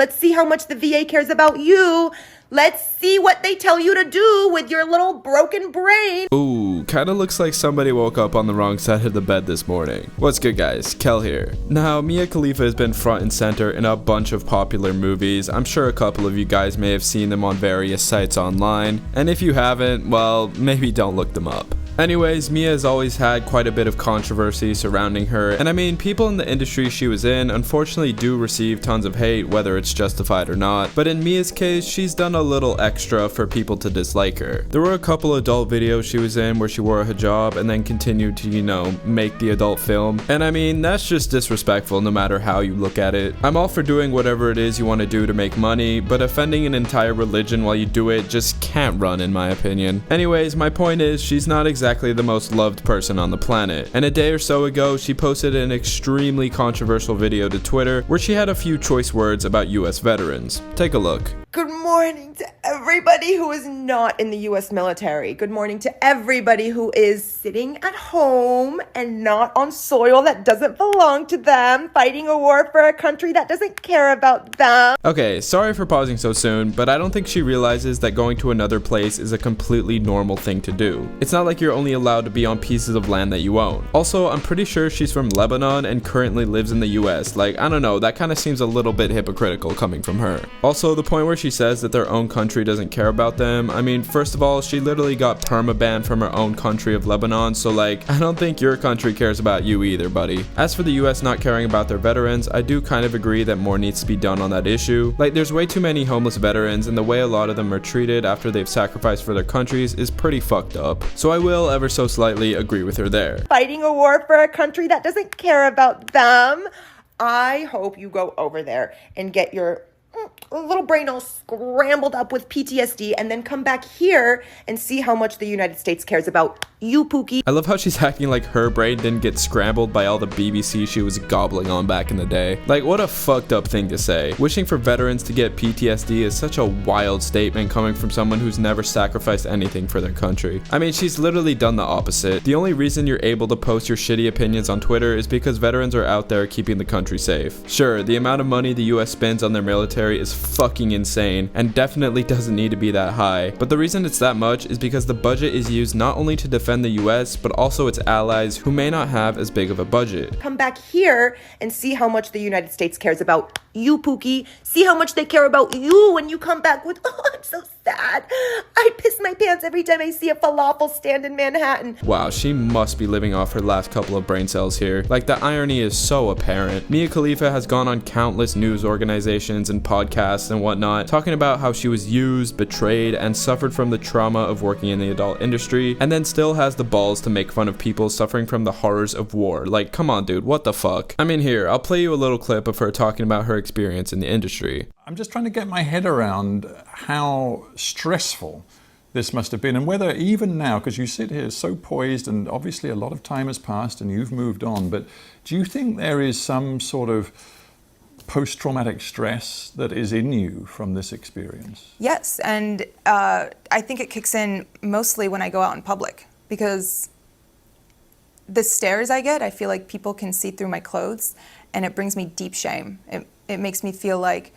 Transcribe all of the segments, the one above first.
Let's see how much the VA cares about you. Let's see what they tell you to do with your little broken brain. Ooh, kinda looks like somebody woke up on the wrong side of the bed this morning. What's good, guys? Kel here. Now, Mia Khalifa has been front and center in a bunch of popular movies. I'm sure a couple of you guys may have seen them on various sites online, and if you haven't, well, maybe don't look them up. Anyways, Mia has always had quite a bit of controversy surrounding her, and I mean, people in the industry she was in unfortunately do receive tons of hate, whether it's justified or not, but in Mia's case, she's done a little extra for people to dislike her. There were a couple adult videos she was in where she wore a hijab and then continued to, make the adult film, and I mean, that's just disrespectful no matter how you look at it. I'm all for doing whatever it is you want to do to make money, but offending an entire religion while you do it just can't run in my opinion. Anyways, my point is, she's not exactly the most loved person on the planet, and a day or so ago she posted an extremely controversial video to Twitter where she had a few choice words about US veterans. Take a look. Good morning to everybody who is not in the US military. Good morning to everybody who is sitting at home and not on soil that doesn't belong to them, fighting a war for a country that doesn't care about them. Okay, sorry for pausing so soon, but I don't think she realizes that going to another place is a completely normal thing to do. It's not like you're only allowed to be on pieces of land that you own. Also, I'm pretty sure she's from Lebanon and currently lives in the US. Like, I don't know, that kind of seems a little bit hypocritical coming from her. Also, the point where she says that their own country doesn't care about them, I mean, first of all, she literally got perma-banned from her own country of Lebanon, so like, I don't think your country cares about you either, buddy. As for the US not caring about their veterans, I do kind of agree that more needs to be done on that issue. Like, there's way too many homeless veterans, and the way a lot of them are treated after they've sacrificed for their countries is pretty fucked up. So I will ever so slightly agree with her there. Fighting a war for a country that doesn't care about them. I hope you go over there and get your little brain all scrambled up with PTSD and then come back here and see how much the United States cares about you, Pookie. I love how she's acting like her brain didn't get scrambled by all the BBC she was gobbling on back in the day. Like, what a fucked up thing to say. Wishing for veterans to get PTSD is such a wild statement coming from someone who's never sacrificed anything for their country. I mean, she's literally done the opposite. The only reason you're able to post your shitty opinions on Twitter is because veterans are out there keeping the country safe. Sure, the amount of money the US spends on their military is fucking insane and definitely doesn't need to be that high, but the reason it's that much is because the budget is used not only to defend the US but also its allies who may not have as big of a budget. Come back here and see how much the United States cares about you, Pookie. See how much they care about you when you come back with, oh, I'm so sad. I piss my pants every time I see a falafel stand in Manhattan. Wow, she must be living off her last couple of brain cells here. Like, the irony is so apparent. Mia Khalifa has gone on countless news organizations and podcasts and whatnot, talking about how she was used, betrayed, and suffered from the trauma of working in the adult industry, and then still has the balls to make fun of people suffering from the horrors of war. Like, come on, dude, what the fuck? I mean, here, I'll play you a little clip of her talking about her experience in the industry. I'm just trying to get my head around how stressful this must have been, and whether even now, because you sit here so poised and obviously a lot of time has passed and you've moved on, but do you think there is some sort of post-traumatic stress that is in you from this experience? Yes, and I think it kicks in mostly when I go out in public, because the stares I get, I feel like people can see through my clothes, and it brings me deep shame. It makes me feel like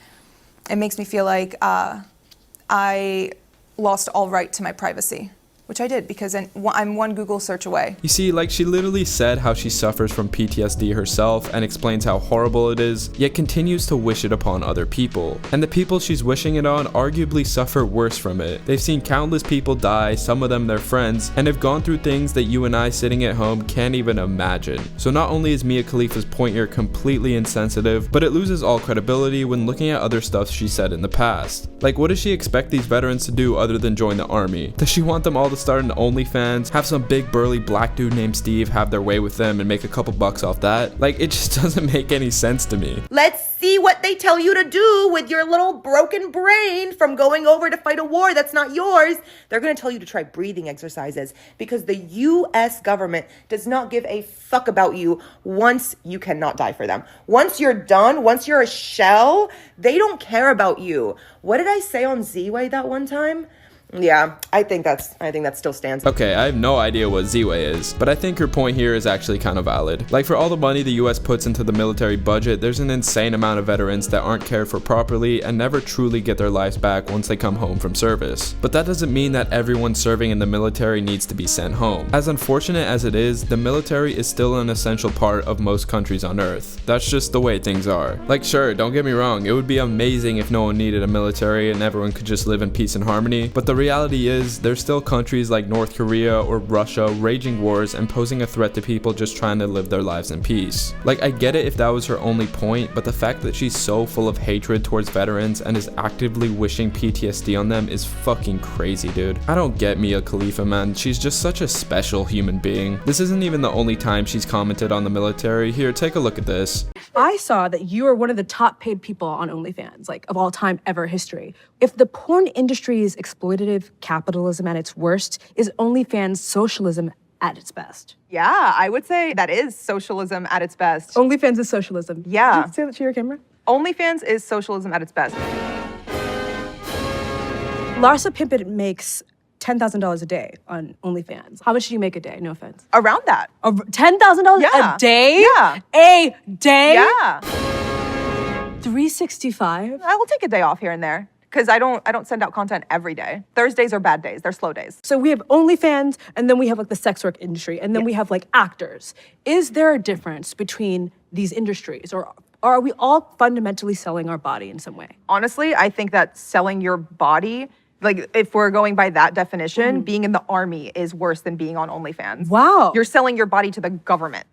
I lost all right to my privacy, which I did because I'm one Google search away. You see, like, she literally said how she suffers from PTSD herself and explains how horrible it is, yet continues to wish it upon other people. And the people she's wishing it on arguably suffer worse from it. They've seen countless people die, some of them their friends, and have gone through things that you and I sitting at home can't even imagine. So not only is Mia Khalifa's point here completely insensitive, but it loses all credibility when looking at other stuff she said in the past. Like, what does she expect these veterans to do other than join the army? Does she want them all to start an OnlyFans, have some big burly black dude named Steve have their way with them and make a couple bucks off that? Like, it just doesn't make any sense to me. Let's see what they tell you to do with your little broken brain from going over to fight a war that's not yours. They're going to tell you to try breathing exercises because the US government does not give a fuck about you once you cannot die for them. Once you're done, once you're a shell, they don't care about you. What did I say on Z-Way that one time? Yeah, I think that still stands. Okay, I have no idea what Z-Way is, but I think her point here is actually kind of valid. Like, for all the money the US puts into the military budget, there's an insane amount of veterans that aren't cared for properly and never truly get their lives back once they come home from service. But that doesn't mean that everyone serving in the military needs to be sent home. As unfortunate as it is, the military is still an essential part of most countries on Earth. That's just the way things are. Like, sure, don't get me wrong, it would be amazing if no one needed a military and everyone could just live in peace and harmony, but the reality is there's still countries like North Korea or Russia raging wars and posing a threat to people just trying to live their lives in peace. Like, I get it if that was her only point, but the fact that she's so full of hatred towards veterans and is actively wishing PTSD on them is fucking crazy, dude. I don't get Mia Khalifa, man. She's just such a special human being. This isn't even the only time she's commented on the military. Here, take a look at this. I saw that you are one of the top paid people on OnlyFans, like of all time ever history. If the porn industry is exploitative capitalism at its worst, is OnlyFans socialism at its best? Yeah, I would say that is socialism at its best. OnlyFans is socialism. Yeah. Did you say that to your camera? OnlyFans is socialism at its best. Larsa Pimpin makes $10,000 a day on OnlyFans. How much do you make a day? No offense. Around that. $10,000 Yeah. a day? Yeah. A day? Yeah. 365? I will take a day off here and there because I don't send out content every day. Thursdays are bad days. They're slow days. So we have OnlyFans, and then we have like the sex work industry, and then we have like actors. Is there a difference between these industries, or are we all fundamentally selling our body in some way? Honestly, I think that selling your body, like if we're going by that definition, being in the army is worse than being on OnlyFans. Wow. You're selling your body to the government.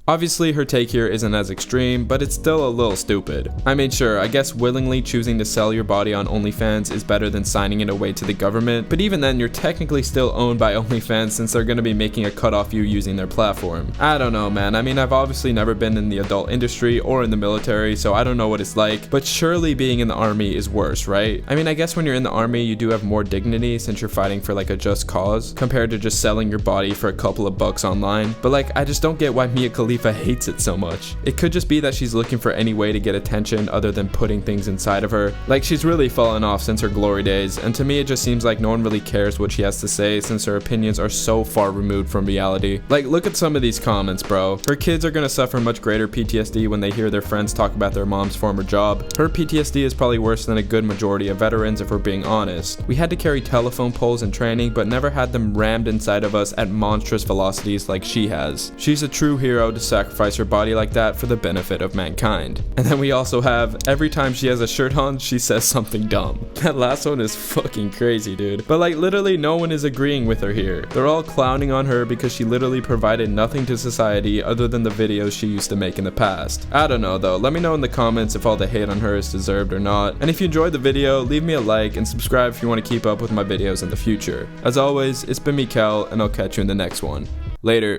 Obviously, her take here isn't as extreme, but it's still a little stupid. I mean, sure, I guess willingly choosing to sell your body on OnlyFans is better than signing it away to the government, but even then, you're technically still owned by OnlyFans since they're gonna be making a cut off you using their platform. I don't know, man. I mean, I've obviously never been in the adult industry or in the military, so I don't know what it's like, but surely being in the army is worse, right? I mean, I guess when you're in the army, you do have more dignity since you're fighting for like a just cause, compared to just selling your body for a couple of bucks online, but like, I just don't get why Mia Khalifa hates it so much. It could just be that she's looking for any way to get attention other than putting things inside of her. Like, she's really fallen off since her glory days, and to me it just seems like no one really cares what she has to say since her opinions are so far removed from reality. Like, look at some of these comments, bro. Her kids are gonna suffer much greater PTSD when they hear their friends talk about their mom's former job. Her PTSD is probably worse than a good majority of veterans if we're being honest. We had to carry telephone poles in training, but never had them rammed inside of us at monstrous velocities like she has. She's a true hero to sacrifice her body like that for the benefit of mankind. And then we also have, every time she has a shirt on, she says something dumb. That last one is fucking crazy, dude. But like, literally no one is agreeing with her here. They're all clowning on her because she literally provided nothing to society other than the videos she used to make in the past. I don't know though. Let me know in the comments if all the hate on her is deserved or not. And if you enjoyed the video, leave me a like and subscribe if you want to keep up with my videos in the future. As always, it's been me, Kel, and I'll catch you in the next one. Later.